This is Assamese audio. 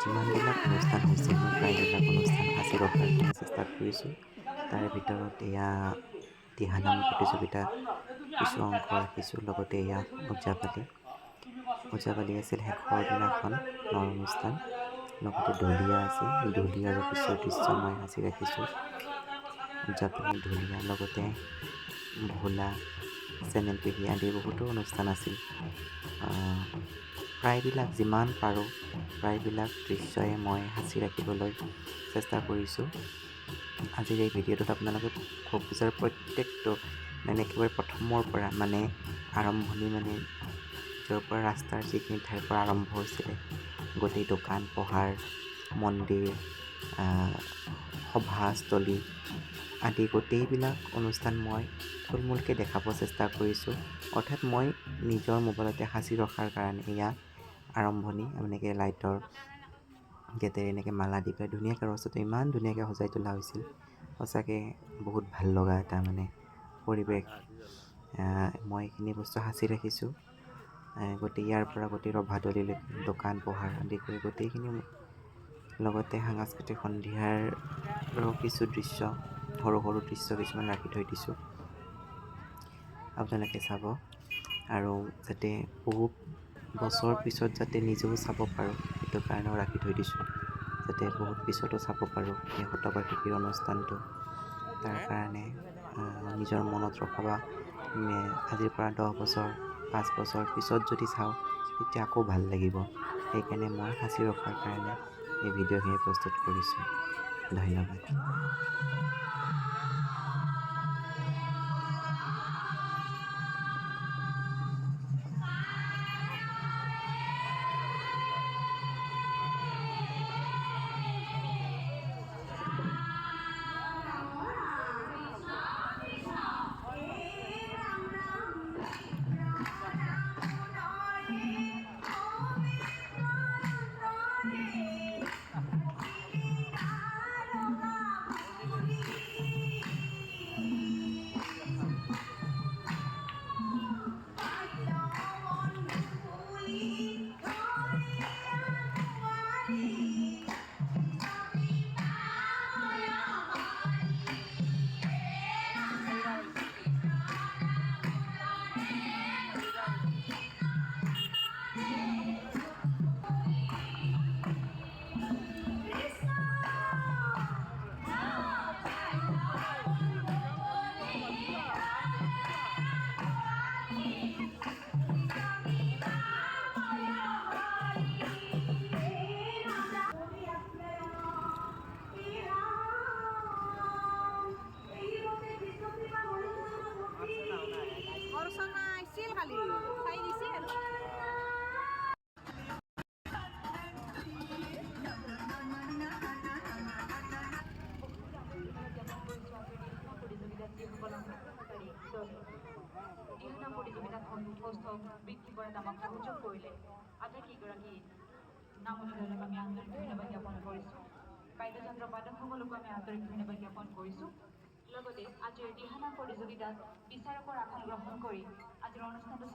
যিমানবিলাক অনুষ্ঠান হৈছে মই প্ৰায়বিলাক অনুষ্ঠান সাঁচি ৰখাৰ কাৰণে চেষ্টা কৰিছোঁ। তাৰে ভিতৰত এয়া দিহানাম প্ৰতিযোগিতা কিছু অংশ ৰাখিছোঁ। লগতে এয়া ওজাপালি আছিল শেষৰ দিনাখন অনুষ্ঠান। লগতে ঢুলীয়া আছে, ঢুলীয়াৰো কিছু দৃশ্য মই সাঁচি ৰাখিছোঁ। ওজাপালি, ঢুলীয়া, লগতে ভোলা, চেনেল পিৰি আদি বহুতো অনুষ্ঠান আছিল। প্ৰায়বিলাক যিমান পাৰোঁ প্ৰায়বিলাক দৃশ্যই মই সাঁচি ৰাখিবলৈ চেষ্টা কৰিছোঁ। আজিৰ এই ভিডিঅ'টোত আপোনালোকে ভোগপুজাৰ প্ৰত্যেকটো একেবাৰে প্ৰথমৰ পৰা আৰম্ভণি য'ৰ পৰা ৰাস্তাৰ যিখিনি ঠাইৰ পৰা আৰম্ভ হৈছিলে গোটেই দোকান পোহাৰ, মন্দিৰ, সভাস্থলী আদি গোটেইবিলাক অনুষ্ঠান মই থুলমূলকৈ দেখাব চেষ্টা কৰিছোঁ। অৰ্থাৎ মই নিজৰ মোবাইলতে সাঁচি ৰখাৰ কাৰণে এয়া আৰম্ভণি লাইটৰ গেটেৰে মালা দি পেলাই ধুনীয়াকৈ ৰাস্তাটো ইমান ধুনীয়াকৈ সজাই তোলা হৈছিল। সঁচাকৈ বহুত ভাল লগা এটা পৰিৱেশ। মই এইখিনি বস্তু সাঁচি ৰাখিছোঁ। গোটেই ইয়াৰ পৰা গোটেই ৰভাতলিলৈকে দোকান পোহাৰ আদি কৰি গোটেইখিনি, লগতে সাংস্কৃতিক সন্ধিয়াৰো কিছু দৃশ্য, সৰু সৰু দৃশ্য কিছুমান ৰাখি থৈ দিছোঁ, আপোনালোকে চাব। আৰু যাতে বহু বছৰ পিছত যাতে নিজেও চাব পাৰোঁ সেইটো কাৰণেও ৰাখি থৈ দিছোঁ, যাতে বহুত পিছতো চাব পাৰোঁ এই শতবাৰ্ষিকীৰ অনুষ্ঠানটো। তাৰ কাৰণে নিজৰ মনত ৰখাবা। আজিৰ পৰা 10 বছৰ 5 বছৰ পিছত যদি চাওঁ তেতিয়া আকৌ ভাল লাগিব। সেইকাৰণে মই সাঁচি ৰখাৰ কাৰণে এই ভিডিঅ'খিনি প্ৰস্তুত কৰিছোঁ। ধন্যবাদ। দিহানাম প্ৰতিযোগিতাখন সুস্থ বৃদ্ধি কৰাত আমাক সহযোগ কৰিলে আটাইকেইগৰাকী নামনিজনক আমি আন্তৰিক ধন্যবাদ জ্ঞাপন কৰিছোঁ। বাদ্যযন্ত্ৰ বাদকসকলকো আমি আন্তৰিক ধন্যবাদ জ্ঞাপন কৰিছোঁ। লগতে আজিৰ দিহানাম প্ৰতিযোগিতাত বিচাৰকৰ আসন গ্ৰহণ কৰি আজিৰ অনুষ্ঠানটো